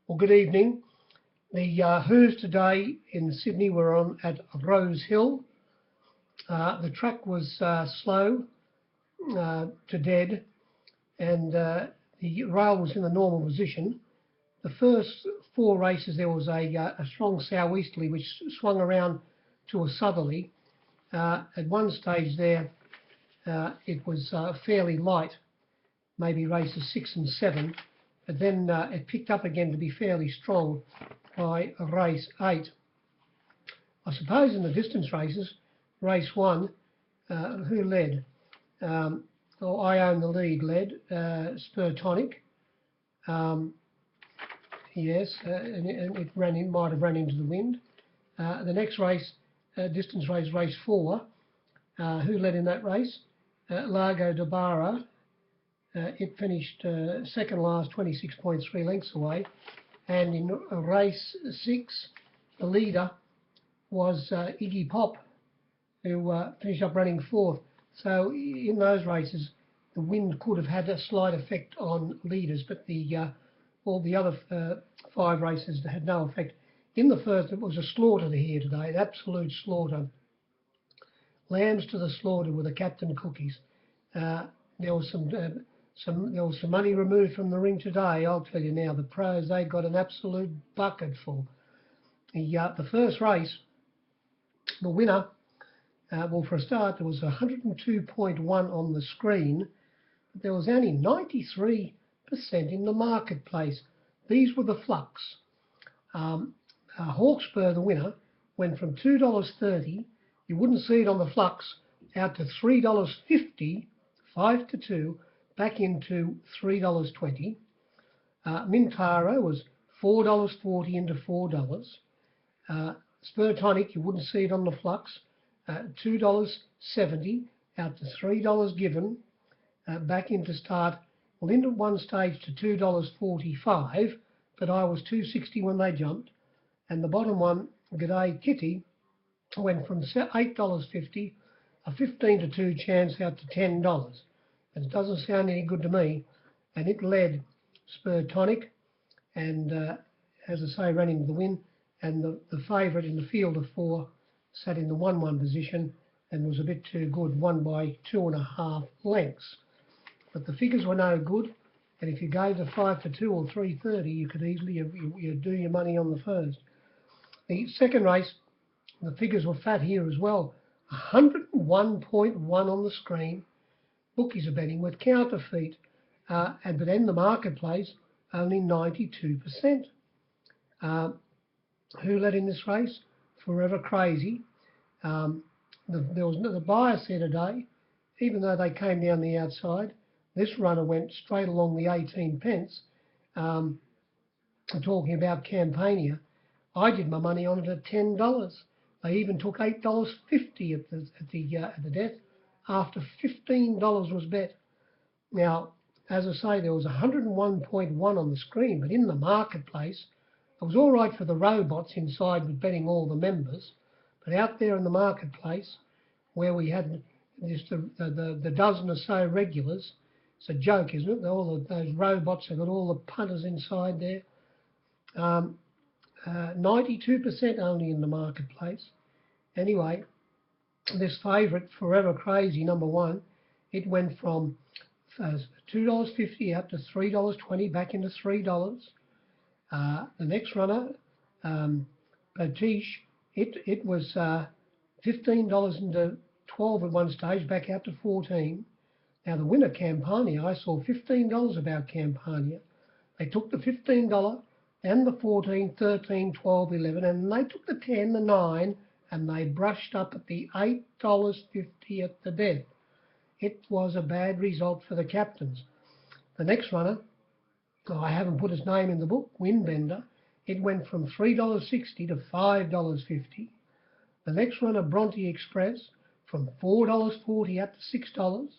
Well, good evening. The Who's today in Sydney were on at Rosehill. The track was slow to dead, and the rail was in the normal position. The first four races there was a strong southeasterly which swung around to a southerly. At one stage there it was fairly light, maybe races 6 and 7, but then it picked up again to be fairly strong by race 8. I suppose in the distance races, race 1, who led? I Own the Lead led, Spurtonic. Yes, and it might have ran into the wind. The next race, distance race, race 4, who led in that race? Largo de Barra. It finished second last, 26.3 lengths away. And in race 6, the leader was Iggy Pop, who finished up running 4th. So in those races, the wind could have had a slight effect on leaders, but all the other 5 races had no effect. In the first, it was a slaughter here today, an absolute slaughter. Lambs to the slaughter with the captain cookies. There was some money removed from the ring today. I'll tell you now, the pros, they got an absolute bucket full. The first race, the winner, well, for a start, there was 102.1 on the screen, but there was only 93% in the marketplace. These were the flux. Hawkspur, the winner, went from $2.30, you wouldn't see it on the flux, out to $3.50, 5 to 2, back into $3.20. Mintaro was $4.40 into $4. Spurtonic, you wouldn't see it on the flux, $2.70 out to $3 given, back into start. Well, into one stage to $2.45, but I was $2.60 when they jumped. And the bottom one, G'day Kitty, went from $8.50, a 15 to 2 chance out to $10. And it doesn't sound any good to me. And it led Spurtonic, and as I say, ran into the wind. And the favourite in the field of 4 sat in the 1-1 position and was a bit too good, won by 2.5 lengths. But the figures were no good, and if you gave the 5 to 2 or 3.30, you could easily you do your money on the first. The second race, the figures were fat here as well. 101.1 on the screen. Bookies are betting with counterfeit, but in the marketplace, only 92%. Who led in this race? Forever Crazy. There was the bias there today, even though they came down the outside. This runner went straight along the 18 pence. Talking about Campania, I did my money on it at $10. They even took $8.50 at the death after $15 was bet. Now, as I say, there was 101.1 on the screen, but in the marketplace, it was all right for the robots inside with betting all the members, but out there in the marketplace, where we had just the dozen or so regulars, it's a joke, isn't it? Those robots have got all the punters inside there. 92% only in the marketplace. Anyway, this favourite, Forever Crazy, number 1, it went from $2.50 up to $3.20, back into $3. The next runner, Potiche, it was $15 into 12 at one stage, back out to 14. Now the winner, Campania, I saw $15 about Campania. They took the $15 and the 14, 13, 12, 11, and they took the 10, the 9, and they brushed up at the $8.50 at the death. It was a bad result for the captains. The next runner, I haven't put his name in the book, Windbender, it went from $3.60 to $5.50. The next runner, Bronte Express, from $4.40 up to $6.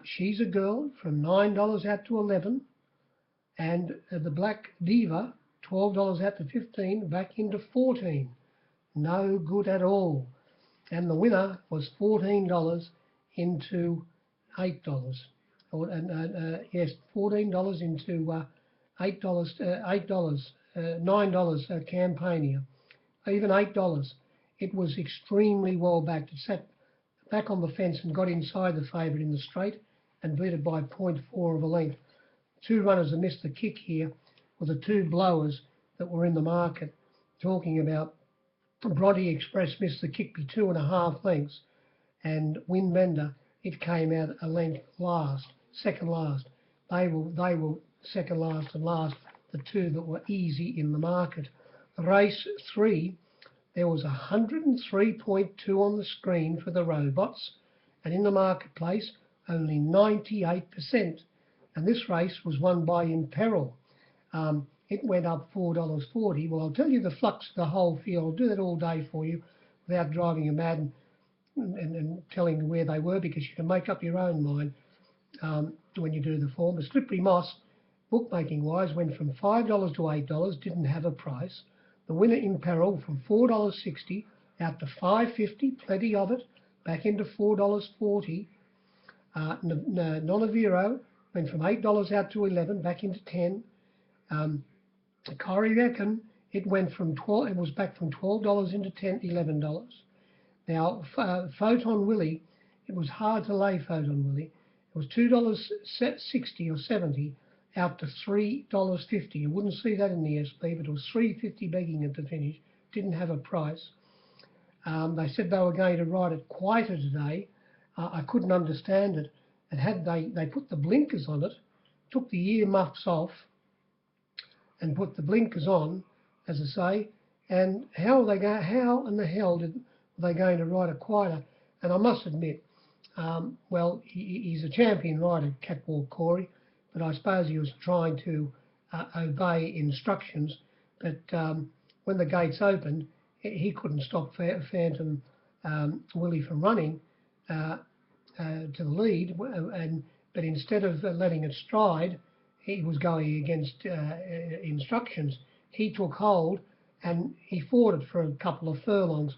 She's a Girl, from $9 out to $11. And the Black Diva, $12 out to $15, back into $14. No good at all. And the winner was $14 into $8. Yes, $14 into $8, $9 Campania, even $8. It was extremely well backed. It sat back on the fence and got inside the favourite in the straight and beat it by 0.4 of a length. Two runners that missed the kick here were the two blowers that were in the market. Talking about Bronte Express missed the kick by 2.5 lengths, and Windbender, it came out a length last, second last. They were second last and last, the two that were easy in the market. Race 3, there was 103.2 on the screen for the robots, and in the marketplace only 98%. And this race was won by Imperil. It went up $4.40. Well, I'll tell you the flux of the whole field. I'll do that all day for you without driving you mad and telling you where they were, because you can make up your own mind when you do the form. The Slippery Moss, bookmaking wise, went from $5 to $8, didn't have a price. The Winner Imperil from $4.60 out to $5.50, plenty of it, back into $4.40. Nonaviro went from $8 out to $11, back into $10. Corrie Reckon, it went from it was back from $12 into $11. Now, Photon Willie, it was hard to lay Photon Willie. It was $2.60 or 70 out to $3.50. You wouldn't see that in the SP, but it was $3.50 begging it to finish. Didn't have a price. They said they were going to ride it quieter today. I couldn't understand it. And had they put the blinkers on it, took the ear muffs off, and put the blinkers on, as I say, and how in the hell were they going to ride it quieter? And I must admit, well, he's a champion rider, Catwalk Corey, but I suppose he was trying to obey instructions. But when the gates opened, he couldn't stop Phantom Willie from running to the lead, but instead of letting it stride, he was going against instructions. He took hold and he fought it for a couple of furlongs.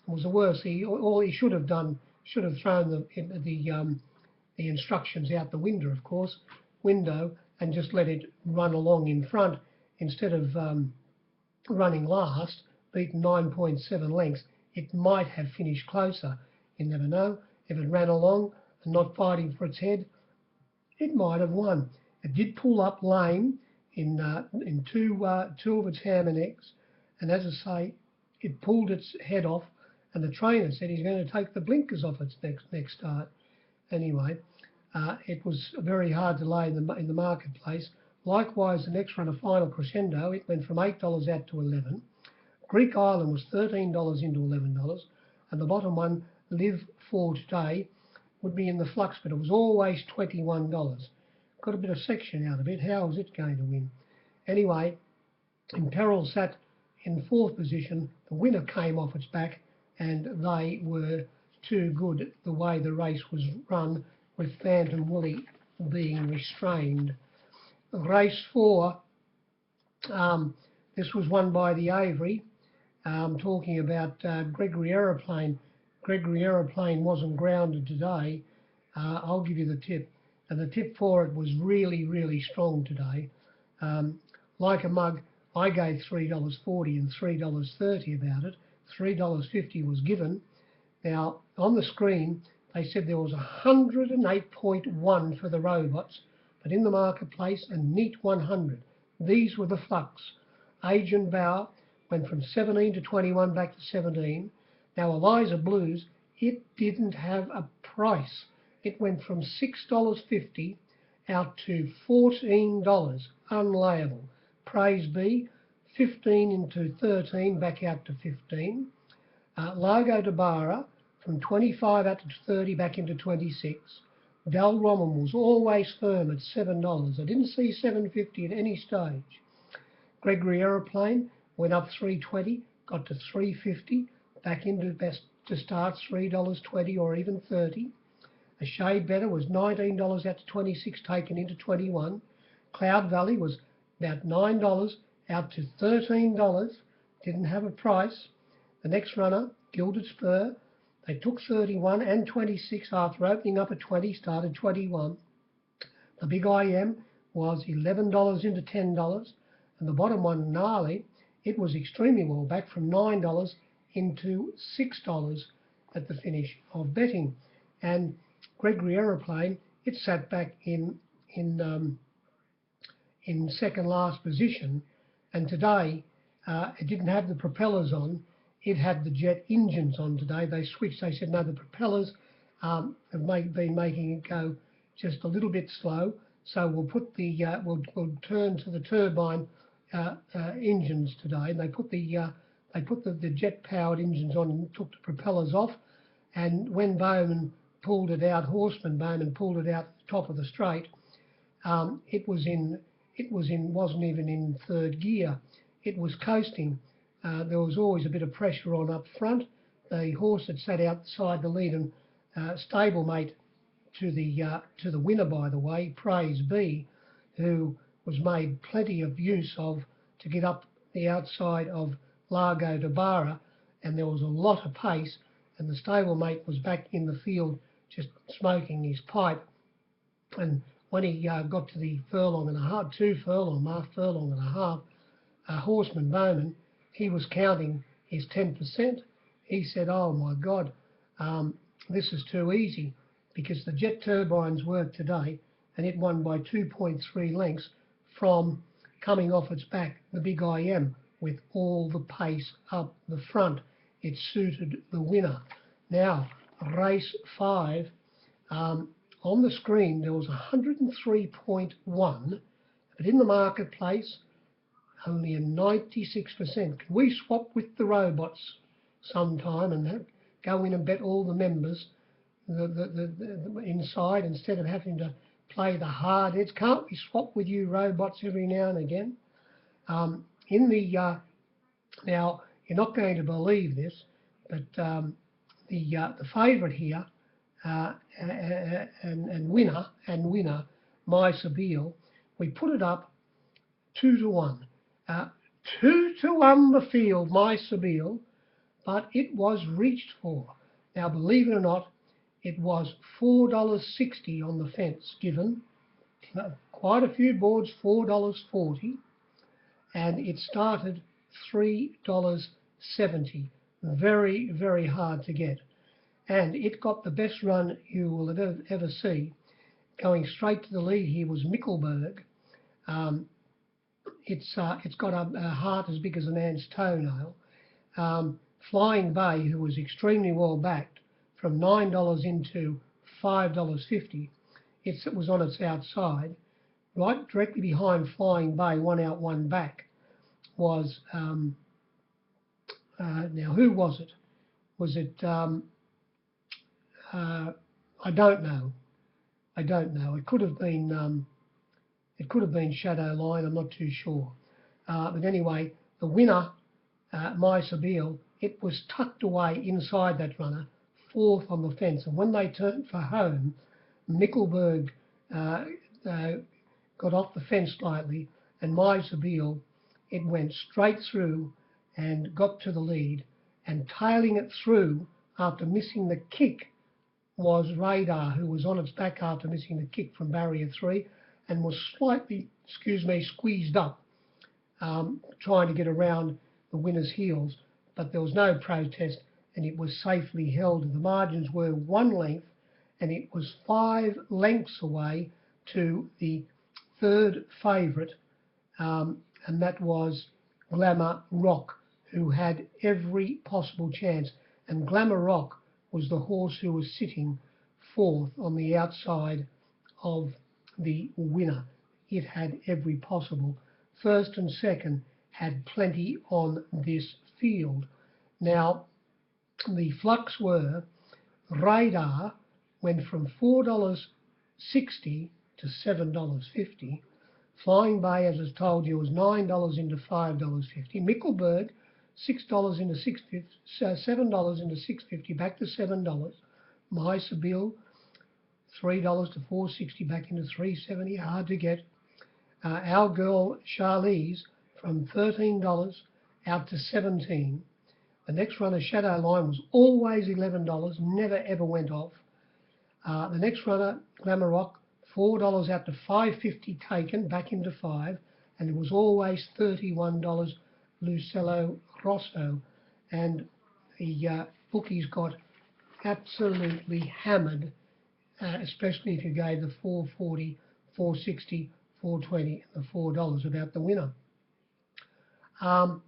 It was the worst. All he should have done, should have thrown the instructions out the window, of course, and just let it run along in front instead of running last, beaten 9.7 lengths. It might have finished closer. You never know. If it ran along and not fighting for its head, it might have won. It did pull up lame in two of its ham and eggs, and as I say, it pulled its head off, and the trainer said he's going to take the blinkers off its next start. Anyway, it was very hard to lay in the marketplace. Likewise, the next runner, Final Crescendo, it went from $8 out to $11. Greek Island was $13 into $11, and the bottom one, Live for Today, would be in the flux, but it was always $21. Got a bit of section out of it. How is it going to win? Anyway, Imperil sat in 4th position. The winner came off its back, and they were too good the way the race was run, with Phantom Willie being restrained. Race 4, this was won by the Avery. Talking about Gregory Aeroplane. Gregory Aeroplane wasn't grounded today. I'll give you the tip. And the tip for it was really, really strong today. Like a mug, I gave $3.40 and $3.30 about it. $3.50 was given. Now, on the screen, they said there was 108.1 for the robots, but in the marketplace, a neat 100. These were the flux. Agent Bauer went from 17 to 21 back to 17. Now, Eliza Blues, it didn't have a price. It went from $6.50 out to $14, unlayable. Praise be, 15 into 13, back out to 15. Largo de Barra, from 25 out to 30, back into 26. Del Roman was always firm at $7. I didn't see $7.50 at any stage. Gregory Aeroplane went up $3.20, got to $3.50, back into best to start $3.20 or even $30. A shade better was $19 out to 26, taken into 21. Cloud Valley was about $9 out to $13, didn't have a price. The next runner, Gilded Spur, they took 31 and 26 after opening up at 20, started 21. The Big IM was $11 into $10, and the bottom one, Gnarly, it was extremely well back from $9 into $6 at the finish of betting. And Gregory Aeroplane, it sat back in second last position, and today it didn't have the propellers on, it had the jet engines on today. They switched, they said no, the propellers have been making it go just a little bit slow, so we'll put the we'll turn to the turbine engines today. And they put the jet powered engines on and took the propellers off, and when Bowman pulled it out, Horseman Bowman pulled it out at the top of the straight, wasn't even in third gear. It was coasting. There was always a bit of pressure on up front. The horse that sat outside the lead and stablemate to the winner, by the way, Praise Be, who was made plenty of use of to get up the outside of Largo de Barra, and there was a lot of pace, and the stablemate was back in the field just smoking his pipe. And when he got to the furlong and a half, half furlong and a half, Horseman Bowman, he was counting his 10%. He said, oh my God, this is too easy, because the jet turbines worked today, and it won by 2.3 lengths from coming off its back, the Big IM, with all the pace up the front. It suited the winner. Now, race 5, on the screen there was 103.1, but in the marketplace only a 96%. Can we swap with the robots sometime and go in and bet all the members the inside, instead of having to play the hard heads? Can't we swap with you robots every now and again? Now, you're not going to believe this, but the favourite here and winner, My Sabille, we put it up 2-1. 2-1 the field, My Sabille, but it was reached for. Now, believe it or not, it was $4.60 on the fence given. Quite a few boards, $4.40, and it started $3.70. Very, very hard to get. And it got the best run you will ever see. Going straight to the lead here was Mickelberg. It's got a heart as big as a man's toenail. Flying Bay, who was extremely well backed, from $9 into $5.50. It was on its outside. Right directly behind Flying Bay, one out, one back, was, now who was it? Was it, I don't know. It could have been Shadow Line, I'm not too sure. But anyway, the winner, My Sabille, it was tucked away inside that runner, 4th on the fence. And when they turned for home, Mickelberg got off the fence slightly, and My Sabille, it went straight through and got to the lead, and tailing it through after missing the kick was Radar, who was on its back after missing the kick from barrier 3 and was slightly, squeezed up, trying to get around the winner's heels, but there was no protest and it was safely held. The margins were 1 length, and it was 5 lengths away to the third favourite, and that was Glamour Rock, who had every possible chance. And Glamour Rock was the horse who was sitting 4th on the outside of the winner. It had every possible. First and second had plenty on this field. Now, the flux were Radar went from $4.60 to $7.50. Flying Bay, as I told you, was $9 into $5.50. Mickelberg, $6 into $6.50, $7 into $6.50, back to $7. My Sabille, $3 to $4.60, back into $3.70, hard to get. Our girl Charlize, from $13 out to $17. The next runner, Shadow Line, was always $11, never ever went off. The next runner, Glamour Rock, $4 out to $5.50 taken back into 5, and it was always $31 Lucello Rosso, and the bookies got absolutely hammered, especially if you gave the 4.40, 4.60, 4.20, and the $4 about the winner. Now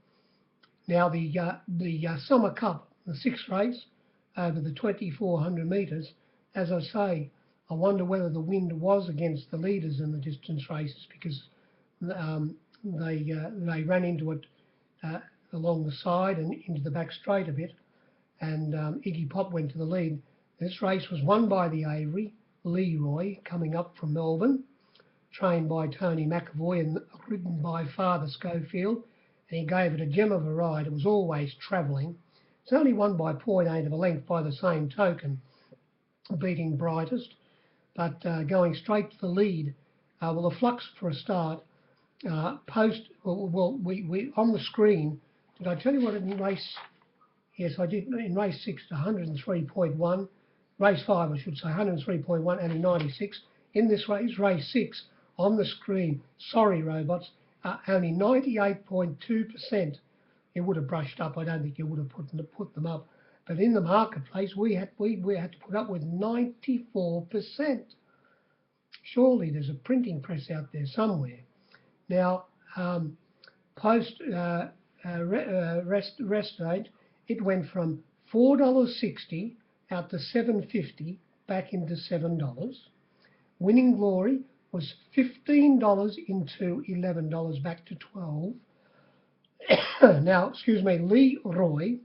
the Summer Cup, the 6th race over the 2,400 metres, as I say, I wonder whether the wind was against the leaders in the distance races, because they ran into it along the side and into the back straight a bit, and Iggy Pop went to the lead. This race was won by the Avery, Leroy, coming up from Melbourne, trained by Tony McAvoy and ridden by Father Schofield, and he gave it a gem of a ride. It was always travelling. It's only won by 0.8 of a length by the same token, beating Brightest, but going straight to the lead. Well, the flux for a start, we on the screen, did I tell you what in race? Yes, I did. In race 6 to 103.1, race 5 I should say, 103.1, only 96. In this race 6, on the screen, sorry robots, only 98.2%. It would have brushed up. I don't think you would have put them up. But in the marketplace, we had to put up with 94%. Surely there's a printing press out there somewhere. Now, post rest date, it went from $4.60 out to $7.50 back into $7. Winning Glory was $15 into $11 back to $12. Now, excuse me, Leroy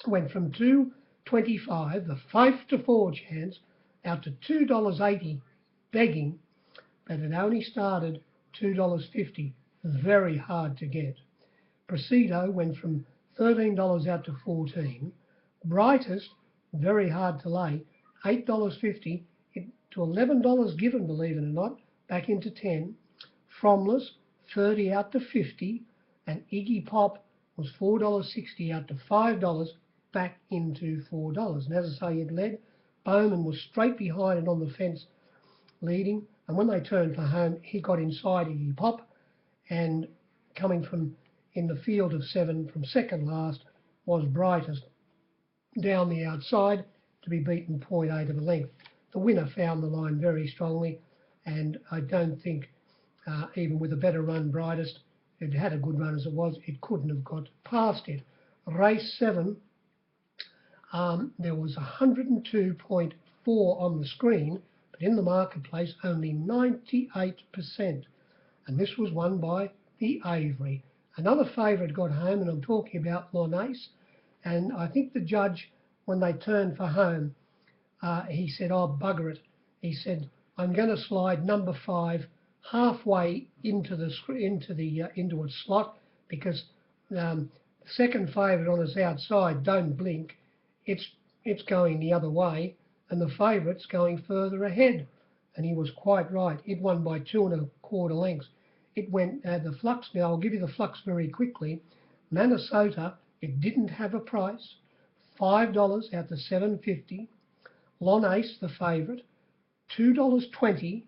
went from $2.25, the 5 to 4 chance, out to $2.80 begging, but it only started $2.50, very hard to get. Presido went from $13 out to $14. Brightest, very hard to lay, $8.50 to $11 given, believe it or not, back into 10. Fromless, 30 out to 50, and Iggy Pop was $4.60 out to $5 back into $4. And as I say, it led. Bowman was straight behind it on the fence leading, and when they turned for home, he got inside Iggy Pop, and coming from in the field of 7 from second last was Brightest down the outside to be beaten 0.8 of a length. The winner found the line very strongly, and I don't think even with a better run, Brightest, it had a good run as it was, it couldn't have got past it. Race 7, there was 102.4 on the screen, but in the marketplace only 98%, and this was won by the Avery. Another favourite got home, and I'm talking about Lonace, and I think the judge, when they turned for home, he said, oh, bugger it. He said, I'm going to slide number 5 halfway into its slot, because the second favourite on its outside, Don't Blink, it's going the other way, and the favourite's going further ahead. And he was quite right. It won by 2 1/4 lengths. It went the flux. Now I'll give you the flux very quickly. Minnesota, it didn't have a price. $5 out to $7.50. Lonace, the favourite, $2.20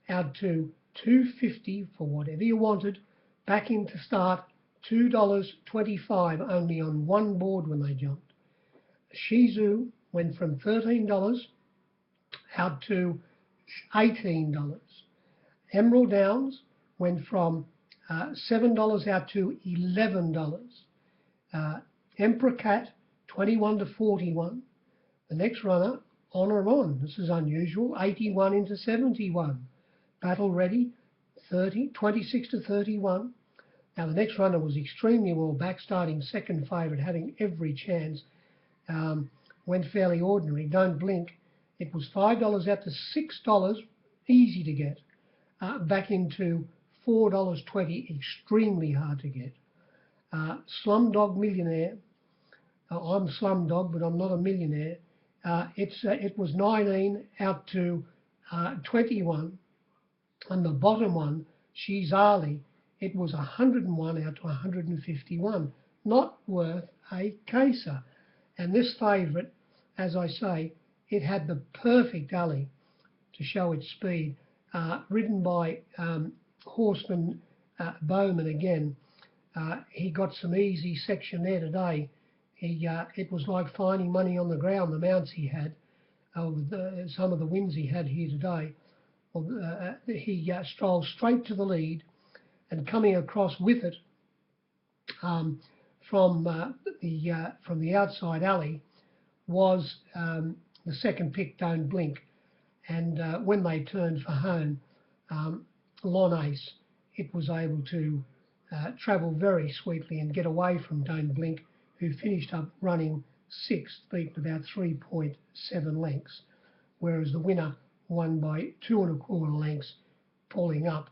out to $2.50 for whatever you wanted. Back into start, $2.25 only on one board when they jumped. Shizu went from $13 out to $18. Emerald Downs went from $7 out to $11. Emperor Cat, 21 to 41. The next runner, Honor On. This is unusual, 81 into 71. Battle Ready, 26 to 31. Now the next runner was extremely well back, starting second favourite, having every chance. Went fairly ordinary. Don't Blink. It was $5 out to $6, easy to get. Back into $4.20, extremely hard to get. Slumdog Millionaire. I'm Slumdog, but I'm not a millionaire. It was 19 out to 21. And the bottom one, She's Ali, it was 101 out to 151. Not worth a caser. And this favourite, as I say, it had the perfect alley to show its speed. ridden by horseman Bowman again. He got some easy section there today. It was like finding money on the ground, the mounts he had, some of the wins he had here today. Well, he strolled straight to the lead, and coming across with it from the outside alley was the second pick, Don't Blink. And when they turned for home, Lon Ace, it was able to travel very sweetly and get away from Don't Blink, who finished up running sixth, beaten about 3.7 lengths, whereas the winner won by 2.25 lengths, pulling up.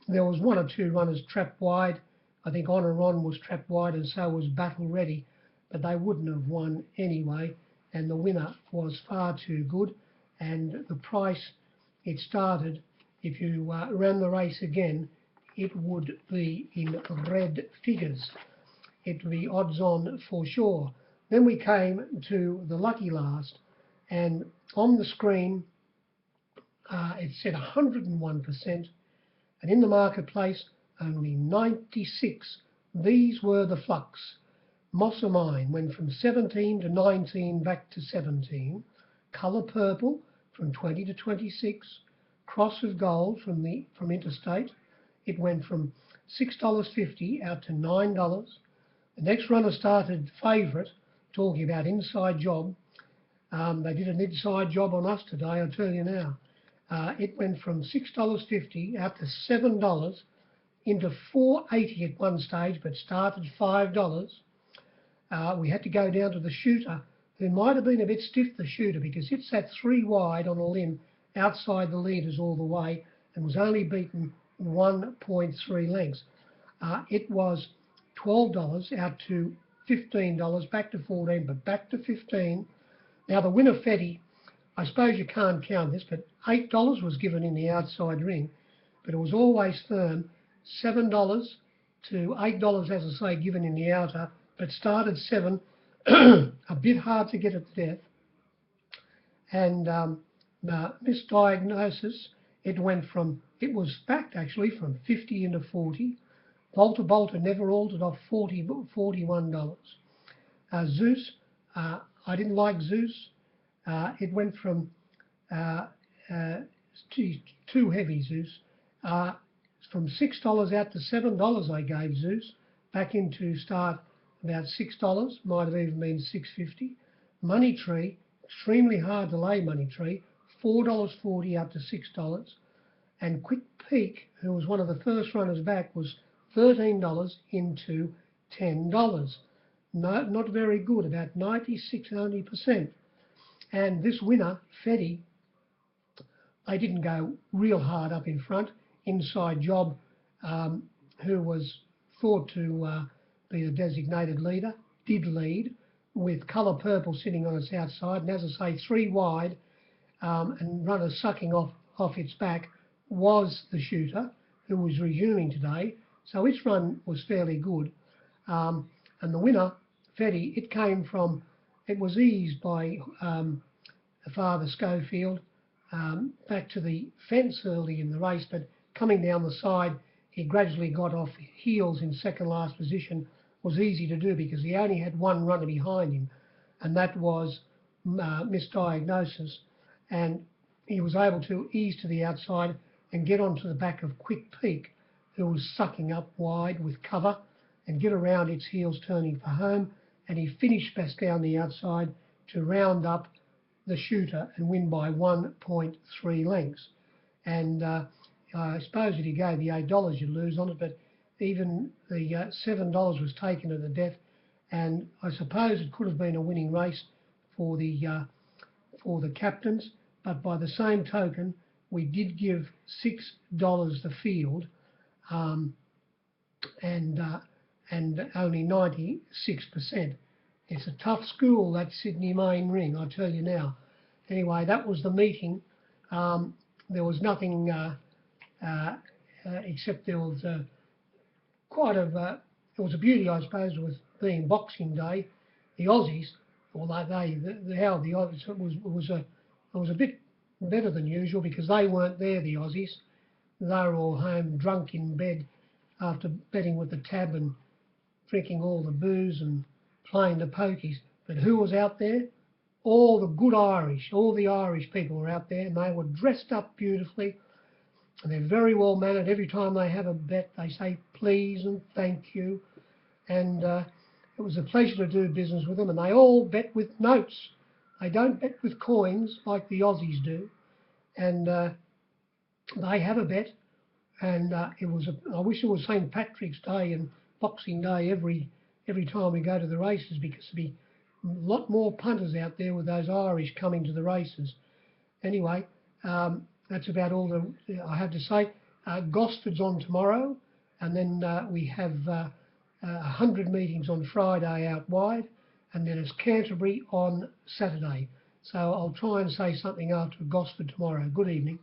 There was one or two runners trapped wide. I think Honor Ron was trapped wide, and so was Battle Ready, but they wouldn't have won anyway, and the winner was far too good. And the price it started, if you ran the race again, it would be in red figures. It would be odds on for sure. Then we came to the lucky last, and on the screen it said 101%, and in the marketplace only 96. These were the flux. Moss of Mine went from 17 to 19 back to 17. Colour Purple from 20 to 26. Cross of Gold from Interstate. It went from $6.50 out to $9. The next runner started favourite, talking about inside job. They did an inside job on us today, I'll tell you now. It went from $6.50 out to $7, into $4.80 at one stage, but started $5. We had to go down to the shooter, who might have been a bit stiff, the shooter, because it sat 3 wide on a limb outside the leaders all the way and was only beaten 1.3 lengths. It was $12 out to $15, back to 14, but back to 15. Now the winner, Fetty, I suppose you can't count this, but $8 was given in the outside ring, but it was always firm. $7 to $8, as I say, given in the outer, but started 7, a bit hard to get at death. And Misdiagnosis, it was backed actually from 50 into 40. Bolter never altered off $41. Zeus, I didn't like Zeus. It went from, too heavy, Zeus. From $6 out to $7 I gave Zeus, back into start about $6, might have even been $6.50. Money Tree, extremely hard to lay Money Tree, $4.40 up to $6. And Quick Peak, who was one of the first runners back, was $13 into $10. No, not very good, about 96 only %. And this winner, Fetty, they didn't go real hard up in front. Inside Job, who was thought to be the designated leader, did lead, with Colour Purple sitting on its outside, and as I say, 3 wide, and runners sucking off its back was the shooter, who was resuming today, so its run was fairly good. And the winner, Fetty, it was eased by Father Schofield, back to the fence early in the race, but coming down the side, he gradually got off heels in second last position. Was easy to do because he only had one runner behind him, and that was Misdiagnosis. And he was able to ease to the outside and get onto the back of Quick Peak, who was sucking up wide with cover, and get around its heels turning for home. And he finished best down the outside to round up the shooter and win by 1.3 lengths. And I suppose if you gave the $8, you'd lose on it, but even the $7 was taken at the death, and I suppose it could have been a winning race for the captains. But by the same token, we did give $6 the field, and only 96%. It's a tough school, that Sydney main ring, I tell you now. Anyway, that was the meeting. There was nothing except there was it was a beauty, I suppose, with being Boxing Day. The Aussies, although it was a bit better than usual because they weren't there, the Aussies. They were all home drunk in bed after betting with the tab and drinking all the booze and playing the pokies. But who was out there? All the good Irish, all the Irish people were out there, and they were dressed up beautifully, and they're very well mannered. Every time they have a bet, they say please and thank you, and it was a pleasure to do business with them. And they all bet with notes. They don't bet with coins like the Aussies do, and they have a bet. And I wish it was St Patrick's Day and Boxing Day every time we go to the races, because there'd be a lot more punters out there with those Irish coming to the races. Anyway, that's about all I have to say. Gosford's on tomorrow, and then we have 100 meetings on Friday out wide, and then it's Canterbury on Saturday. So I'll try and say something after Gosford tomorrow. Good evening.